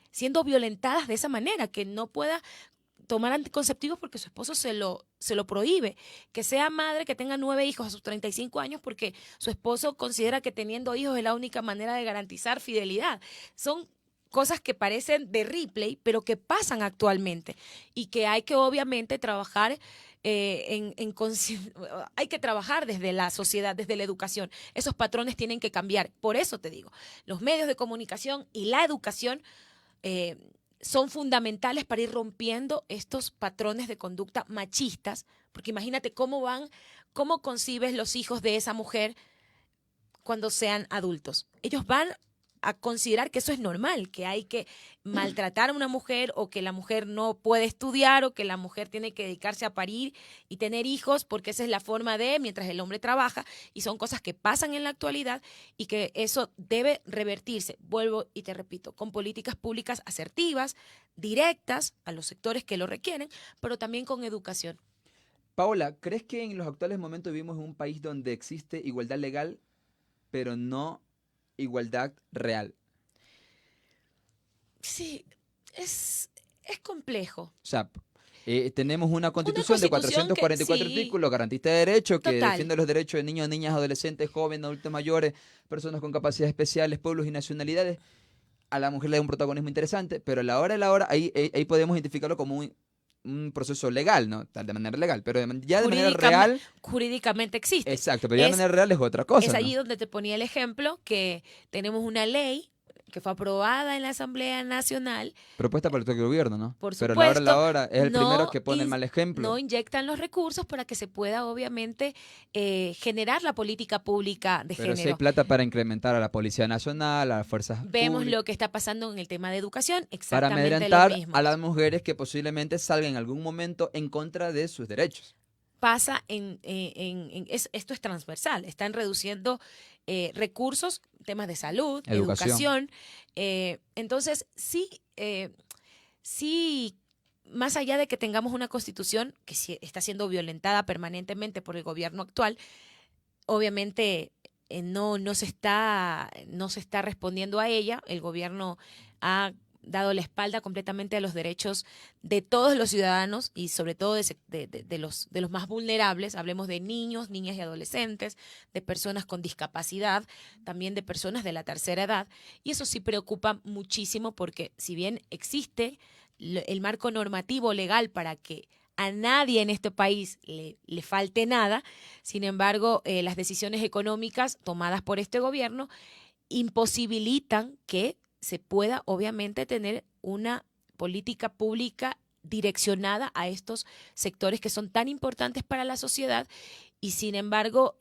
siendo violentadas de esa manera, que no pueda tomar anticonceptivos porque su esposo se lo prohíbe, que sea madre, que tenga 9 hijos a sus 35 años porque su esposo considera que teniendo hijos es la única manera de garantizar fidelidad? Son cosas que parecen de replay, pero que pasan actualmente y que hay que obviamente trabajar hay que trabajar desde la sociedad, desde la educación. Esos patrones tienen que cambiar. Por eso te digo, los medios de comunicación y la educación eh, son fundamentales para ir rompiendo estos patrones de conducta machistas, porque imagínate cómo concibes los hijos de esa mujer cuando sean adultos. Ellos van a considerar que eso es normal, que hay que maltratar a una mujer o que la mujer no puede estudiar o que la mujer tiene que dedicarse a parir y tener hijos porque esa es la forma de mientras el hombre trabaja, y son cosas que pasan en la actualidad y que eso debe revertirse, vuelvo y te repito, con políticas públicas asertivas, directas a los sectores que lo requieren, pero también con educación. Paola, ¿crees que en los actuales momentos vivimos en un país donde existe igualdad legal, pero no igualdad real? Sí, es complejo. O sea, tenemos una Una constitución de constitución que 444 sí, artículos, garantista de derechos, que total. defiende los derechos de niños, niñas, adolescentes, jóvenes, adultos mayores, personas con capacidades especiales, pueblos y nacionalidades. A la mujer le da un protagonismo interesante, pero a la hora de la hora, ahí podemos identificarlo como un proceso legal, ¿no? Tal de manera legal, pero ya de manera Jurídicamente, real, jurídicamente existe. exacto, pero ya de Es, manera real es otra es cosa, allí ¿no? donde te ponía el ejemplo que tenemos una ley que fue aprobada en la Asamblea Nacional, Propuesta por el propio gobierno, ¿no? por Pero a la supuesto, hora es el primero que pone el mal no ejemplo. inyectan los recursos para que se pueda obviamente generar la política pública de Pero si hay género. plata para incrementar a la Policía Nacional, a las fuerzas Vemos públicas, lo que está pasando en el tema de educación, para exactamente lo amedrentar a mismo. las mujeres que posiblemente salgan en algún momento en contra de sus derechos. Pasa esto es transversal, están reduciendo recursos, temas de salud, Educación. educación. Entonces, sí, más allá de que tengamos una constitución que sí está siendo violentada permanentemente por el gobierno actual, obviamente no se está respondiendo a ella. El gobierno ha dado la espalda completamente a los derechos de todos los ciudadanos y sobre todo de los más vulnerables. Hablemos de niños, niñas y adolescentes, de personas con discapacidad, también de personas de la tercera edad. Y eso sí preocupa muchísimo porque si bien existe el marco normativo legal para que a nadie en este país le falte nada, sin embargo, las decisiones económicas tomadas por este gobierno imposibilitan que se pueda obviamente tener una política pública direccionada a estos sectores que son tan importantes para la sociedad y sin embargo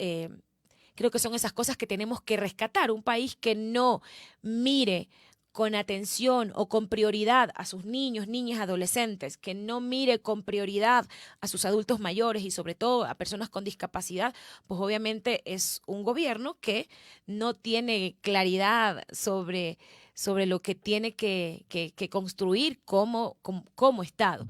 creo que son esas cosas que tenemos que rescatar. Un país que no mire con atención o con prioridad a sus niños, niñas, adolescentes, que no mire con prioridad a sus adultos mayores y sobre todo a personas con discapacidad, pues obviamente es un gobierno que no tiene claridad sobre lo que tiene que construir como Estado.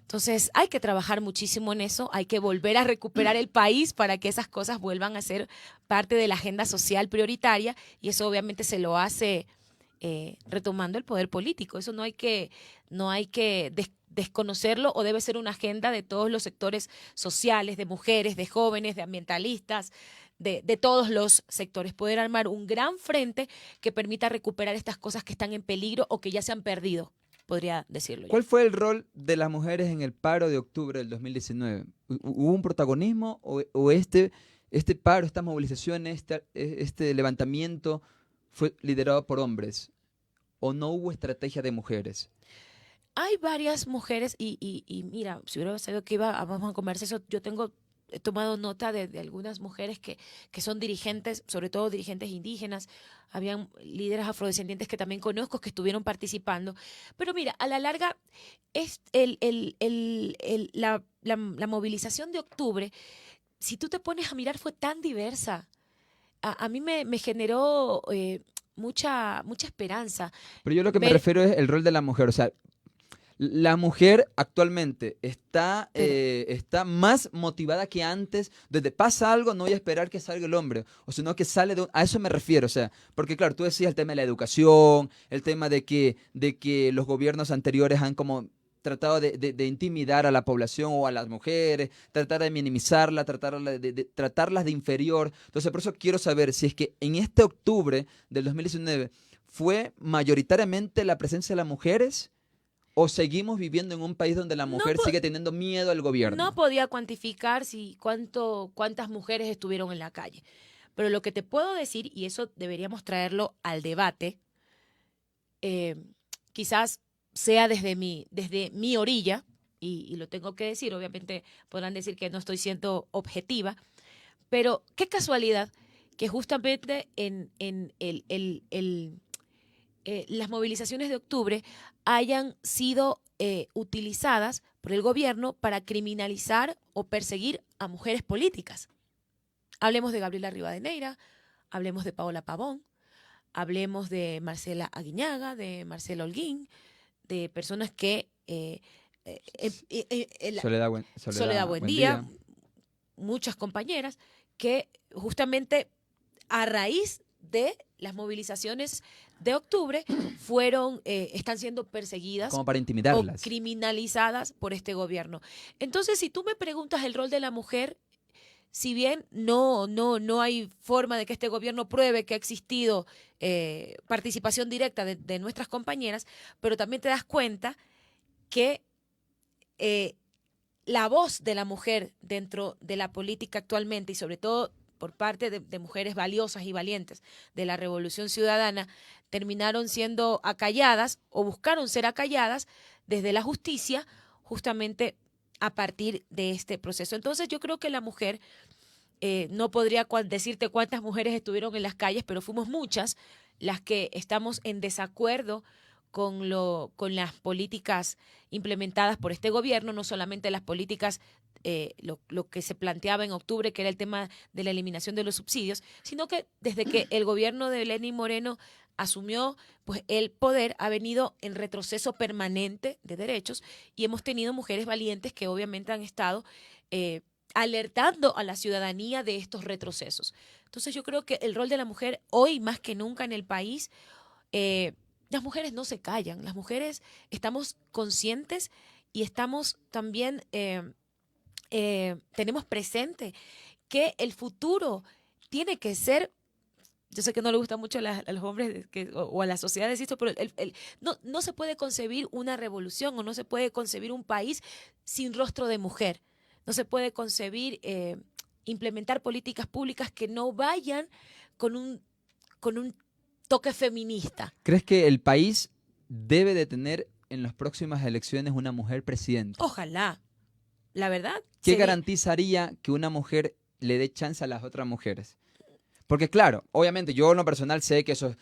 Entonces hay que trabajar muchísimo en eso, hay que volver a recuperar el país para que esas cosas vuelvan a ser parte de la agenda social prioritaria y eso obviamente se lo hace retomando el poder político. Eso no hay que desconocerlo o debe ser una agenda de todos los sectores sociales, de mujeres, de jóvenes, de ambientalistas, de todos los sectores. Poder armar un gran frente que permita recuperar estas cosas que están en peligro o que ya se han perdido, podría decirlo yo. ¿Cuál fue el rol de las mujeres en el paro de octubre del 2019? ¿Hubo un protagonismo o este paro, esta movilización, este levantamiento fue liderado por hombres? ¿O no hubo estrategia de mujeres? Hay varias mujeres y mira, si hubiera sabido que vamos a conversar eso, he tomado nota de algunas mujeres que son dirigentes, sobre todo dirigentes indígenas, habían líderes afrodescendientes que también conozco que estuvieron participando, pero mira, a la larga es la movilización de octubre, si tú te pones a mirar, fue tan diversa. a mí me generó mucha esperanza. Pero yo lo que me Ver, refiero es el rol de la mujer. O sea, la mujer actualmente pero está más motivada que antes. Desde pasa algo, no voy a esperar que salga el hombre, o sino que sale a eso me refiero. O sea, porque claro, tú decías el tema de la educación, el tema de que los gobiernos anteriores han como tratado de intimidar a la población o a las mujeres, tratar de minimizarla, tratarlas de inferior. Entonces, por eso quiero saber si es que en este octubre del 2019 fue mayoritariamente la presencia de las mujeres. ¿O seguimos viviendo en un país donde la no, mujer sigue teniendo miedo al no gobierno? podía cuantificar cuántas mujeres estuvieron en la calle. Pero lo que te puedo decir, y eso deberíamos traerlo al debate, eh, quizás sea desde mi orilla, y lo tengo que decir, obviamente podrán decir que no estoy siendo objetiva, pero qué casualidad que justamente en las movilizaciones de octubre hayan sido utilizadas por el gobierno para criminalizar o perseguir a mujeres políticas. Hablemos de Gabriela Rivadeneira, hablemos de Paola Pavón, hablemos de Marcela Aguiñaga, de Marcela Holguín, de personas que Soledad Buendía, Buendía. muchas compañeras que justamente a raíz de las movilizaciones de octubre están siendo perseguidas Como para o intimidarlas. criminalizadas por este gobierno. Entonces, si tú me preguntas el rol de la mujer, si bien no hay forma de que este gobierno pruebe que ha existido participación directa de nuestras compañeras, pero también te das cuenta que eh, la voz de la mujer dentro de la política actualmente y sobre todo por parte de mujeres valiosas y valientes de la Revolución Ciudadana, terminaron siendo acalladas o buscaron ser acalladas desde la justicia justamente a partir de este proceso. Entonces yo creo que la mujer, no podría decirte cuántas mujeres estuvieron en las calles, pero fuimos muchas las que estamos en desacuerdo con las políticas implementadas por este gobierno, no solamente las políticas, lo que se planteaba en octubre, que era el tema de la eliminación de los subsidios, sino que desde que el gobierno de Lenín Moreno asumió pues el poder, ha venido en retroceso permanente de derechos y hemos tenido mujeres valientes que obviamente han estado alertando a la ciudadanía de estos retrocesos. Entonces yo creo que el rol de la mujer hoy más que nunca en el país, las mujeres no se callan, las mujeres estamos conscientes y estamos también, tenemos presente que el futuro tiene que ser, yo sé que no le gusta mucho a los hombres o a la sociedad decir esto, pero no se puede concebir una revolución o no se puede concebir un país sin rostro de mujer. No se puede concebir implementar políticas públicas que no vayan con un toque feminista. ¿Crees que el país debe de tener en las próximas elecciones una mujer presidenta? Ojalá. La verdad, ¿Qué garantizaría que una mujer le dé chance a las otras mujeres? Porque claro, obviamente yo en lo personal sé que eso,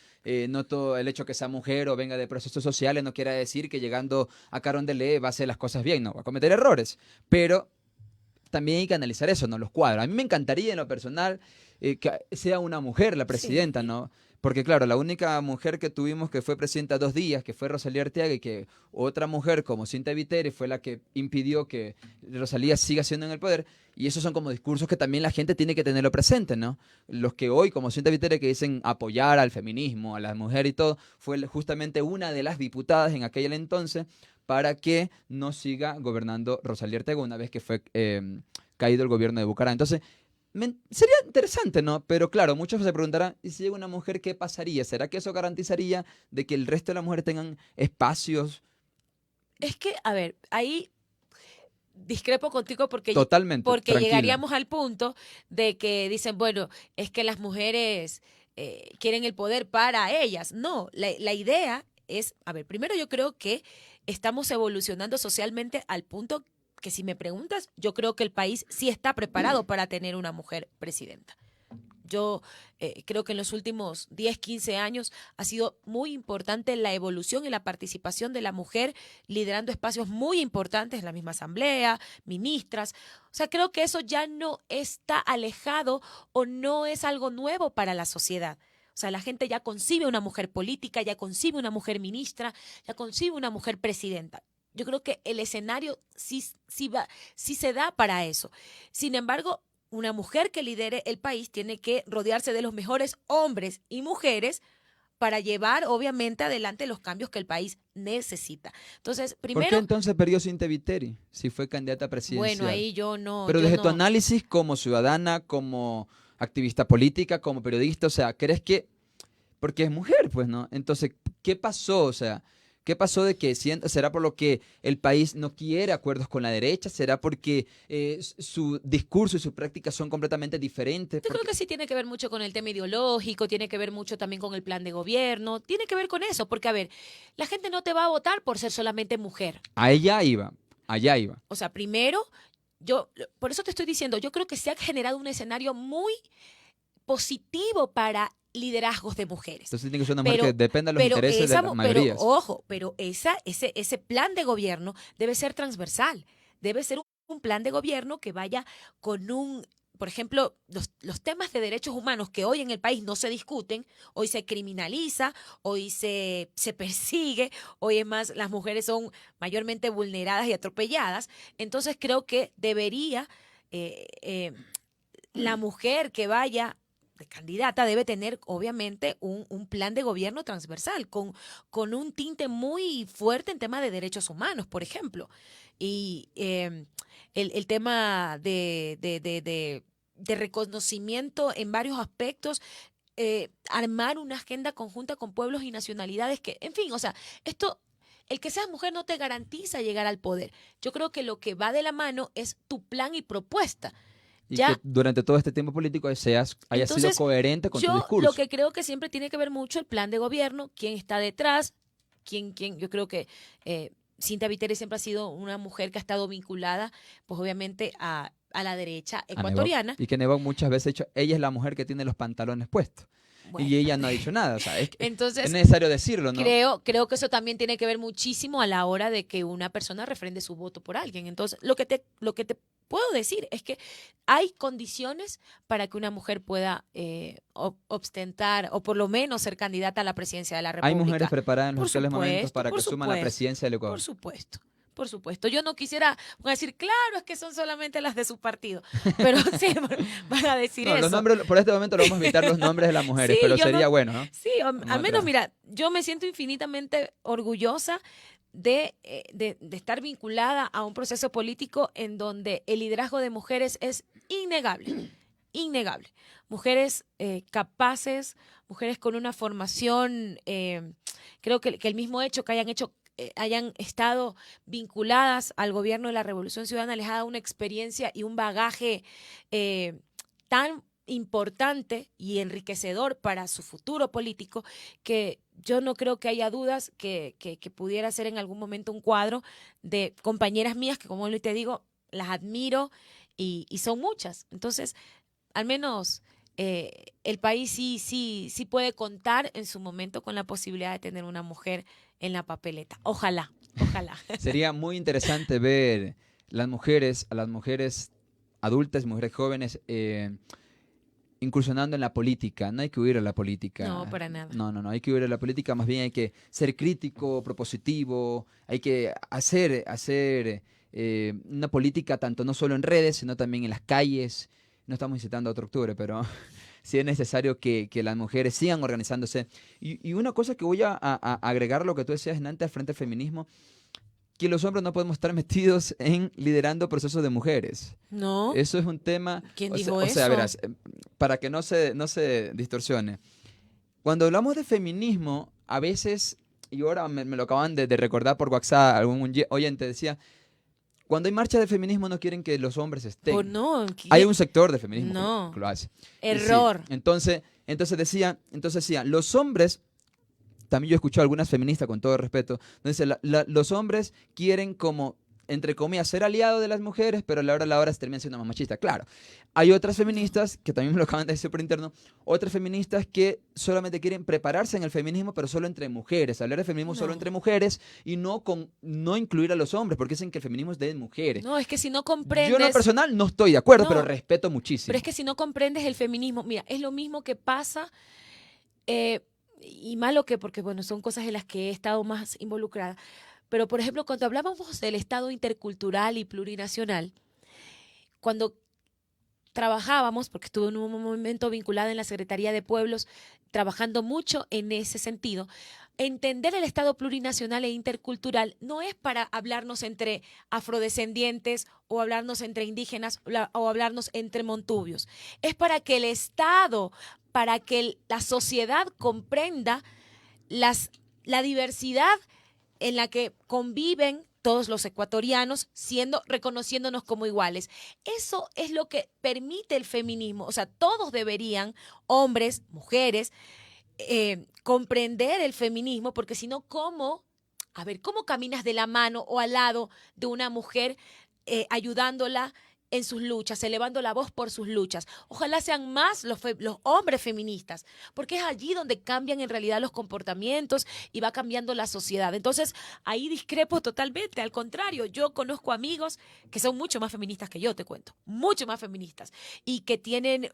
no todo el hecho que sea mujer o venga de procesos sociales no quiere decir que llegando a Carondelet va a hacer las cosas bien, no, va a cometer errores. Pero también hay que analizar eso, ¿no? Los cuadros. A mí me encantaría en lo personal que sea una mujer la presidenta, sí. ¿no? Porque claro, la única mujer que tuvimos que fue presidenta 2 días, que fue Rosalía Arteaga, y que otra mujer como Cinta Viteri fue la que impidió que Rosalía siga siendo en el poder. Y esos son como discursos que también la gente tiene que tenerlo presente, ¿no? Los que hoy, como Cinta Viteri, que dicen apoyar al feminismo, a la mujer y todo, fue justamente una de las diputadas en aquel entonces para que no siga gobernando Rosalía Arteaga una vez que fue caído el gobierno de Bucaram. Entonces, sería interesante, ¿no? Pero claro, muchos se preguntarán, ¿y si llega una mujer, qué pasaría? ¿Será que eso garantizaría de que el resto de las mujeres tengan espacios? Es que, a ver, ahí discrepo contigo Totalmente, porque tranquila. llegaríamos al punto de que dicen, bueno, es que las mujeres quieren el poder para ellas. No, la idea es, a ver, primero yo creo que estamos evolucionando socialmente al punto que si me preguntas, yo creo que el país sí está preparado para tener una mujer presidenta. Yo creo que en los últimos 10, 15 años ha sido muy importante la evolución y la participación de la mujer liderando espacios muy importantes en la misma asamblea, ministras. O sea, creo que eso ya no está alejado o no es algo nuevo para la sociedad. O sea, la gente ya concibe una mujer política, ya concibe una mujer ministra, ya concibe una mujer presidenta. Yo creo que el escenario sí se da para eso. Sin embargo, una mujer que lidere el país tiene que rodearse de los mejores hombres y mujeres para llevar, obviamente, adelante los cambios que el país necesita. Entonces, ¿Por qué primero, entonces perdió Cintia Viteri si fue candidata presidencial? bueno, ahí yo no, Pero yo desde tu no. análisis como ciudadana, como activista política, como periodista, o sea, ¿crees que porque es mujer, pues, ¿no? Entonces, ¿qué pasó? O sea, ¿qué pasó de que será por lo que el país no quiere acuerdos con la derecha? ¿Será porque su discurso y sus prácticas son completamente diferentes? Yo creo que sí tiene que ver mucho con el tema ideológico, tiene que ver mucho también con el plan de gobierno, tiene que ver con eso, porque a ver, la gente no te va a votar por ser solamente mujer. A ella iba, allá iba. O sea, primero, por eso te estoy diciendo, yo creo que se ha generado un escenario muy positivo para liderazgos de mujeres. Entonces tiene que ser una mujer que dependa de los intereses de las mayorías. Pero ese plan de gobierno debe ser transversal, debe ser un plan de gobierno que vaya con por ejemplo, los temas de derechos humanos que hoy en el país no se discuten, hoy se criminaliza, hoy se persigue, hoy es más, las mujeres son mayormente vulneradas y atropelladas. Entonces creo que debería la mujer que vaya de candidata debe tener, obviamente, un plan de gobierno transversal, con un tinte muy fuerte en temas de derechos humanos, por ejemplo. Y el tema de reconocimiento en varios aspectos, armar una agenda conjunta con pueblos y nacionalidades que, en fin, o sea, el que seas mujer no te garantiza llegar al poder. Yo creo que lo que va de la mano es tu plan y propuesta. Y Ya. que durante todo este tiempo político haya sido coherente con tu discurso. Yo lo que creo que siempre tiene que ver mucho el plan de gobierno, quién está detrás, yo creo que Cintia Viteri siempre ha sido una mujer que ha estado vinculada, pues obviamente a la derecha ecuatoriana. Y que Nebot muchas veces ha dicho, ella es la mujer que tiene los pantalones puestos. Bueno. Y ella no ha dicho nada, o sea, entonces, es necesario decirlo, ¿no? Creo que eso también tiene que ver muchísimo a la hora de que una persona refrende su voto por alguien. Entonces, lo que te puedo decir es que hay condiciones para que una mujer pueda ostentar o por lo menos ser candidata a la presidencia de la República. Hay mujeres preparadas en los actuales momentos para que suman la presidencia del Ecuador. Por supuesto. Por supuesto, yo no quisiera decir, claro, es que son solamente las de su partido, pero sí van a decir eso. Los nombres, por este momento lo vamos a evitar los nombres de las mujeres, sí, pero sería bueno, ¿no? Sí, al menos, mira, yo me siento infinitamente orgullosa de estar vinculada a un proceso político en donde el liderazgo de mujeres es innegable, innegable. Mujeres capaces, mujeres con una formación, creo que el mismo hecho que hayan estado vinculadas al gobierno de la Revolución Ciudadana les ha dado una experiencia y un bagaje tan importante y enriquecedor para su futuro político que yo no creo que haya dudas que pudiera ser en algún momento un cuadro de compañeras mías que, como te digo, las admiro y son muchas. Entonces, al menos el país sí puede contar en su momento con la posibilidad de tener una mujer en la papeleta. Ojalá. Sería muy interesante ver a las mujeres adultas, mujeres jóvenes, incursionando en la política. No hay que huir a la política. No, para nada. No hay que huir a la política, más bien hay que ser crítico, propositivo, hay que hacer una política tanto no solo en redes, sino también en las calles. No estamos incitando a otro octubre, pero sí es necesario que las mujeres sigan organizándose. Y una cosa que voy a agregar a lo que tú decías antes al Frente Feminismo, que los hombres no podemos estar metidos en liderando procesos de mujeres. No. Eso es un tema... ¿Quién dijo eso? O sea, verás, para que no se distorsione. Cuando hablamos de feminismo, a veces, y ahora me lo acaban de recordar por WhatsApp, algún oyente decía... Cuando hay marcha de feminismo no quieren que los hombres estén. Oh, no. Hay un sector de feminismo que lo hace. Error. Sí. Entonces decían, los hombres, también yo he escuchado a algunas feministas con todo respeto, donde dicen, los hombres quieren como entre comillas, ser aliado de las mujeres, pero a la hora se termina siendo más machista. Claro, hay otras feministas, que también me lo acaban de decir por interno, otras feministas que solamente quieren prepararse en el feminismo, pero solo entre mujeres, hablar de feminismo solo No. entre mujeres y no incluir a los hombres, porque dicen que el feminismo es de mujeres. No, es que si no Yo en lo comprendes, personal no estoy de acuerdo, No, pero respeto muchísimo. pero es que si no comprendes el feminismo, mira, es lo mismo que pasa, y malo que, porque bueno, son cosas en las que he estado más involucrada. Pero, por ejemplo, cuando hablábamos del Estado intercultural y plurinacional, cuando trabajábamos, porque estuve en un momento vinculada en la Secretaría de Pueblos, trabajando mucho en ese sentido, entender el Estado plurinacional e intercultural no es para hablarnos entre afrodescendientes o hablarnos entre indígenas o hablarnos entre montubios. Es para que el Estado, para que la sociedad comprenda la diversidad en la que conviven todos los ecuatorianos, reconociéndonos como iguales. Eso es lo que permite el feminismo. O sea, todos deberían, hombres, mujeres, comprender el feminismo, porque si no, ¿cómo caminas de la mano o al lado de una mujer ayudándola en sus luchas, elevando la voz por sus luchas? Ojalá sean más los hombres feministas, porque es allí donde cambian en realidad los comportamientos y va cambiando la sociedad. Entonces, ahí discrepo totalmente. Al contrario, yo conozco amigos que son mucho más feministas que yo, te cuento, mucho más feministas, y que tienen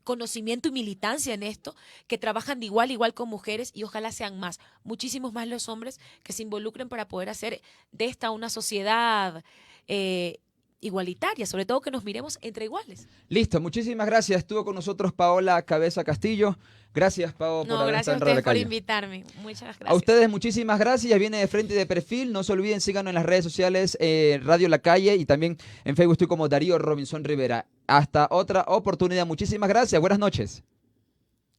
conocimiento y militancia en esto, que trabajan de igual a igual con mujeres, y ojalá sean más, muchísimos más los hombres que se involucren para poder hacer de esta una sociedad igualitaria, sobre todo que nos miremos entre iguales. Listo, muchísimas gracias. Estuvo con nosotros Paola Cabeza Castillo. Gracias, Pao, por No, haber gracias estado a en Radio ustedes por Calle. invitarme. Muchas gracias. A ustedes muchísimas gracias. Viene de frente y de perfil. No se olviden, síganos en las redes sociales, Radio La Calle, y también en Facebook estoy como Darío Robinson Rivera. Hasta otra oportunidad. Muchísimas gracias. Buenas noches.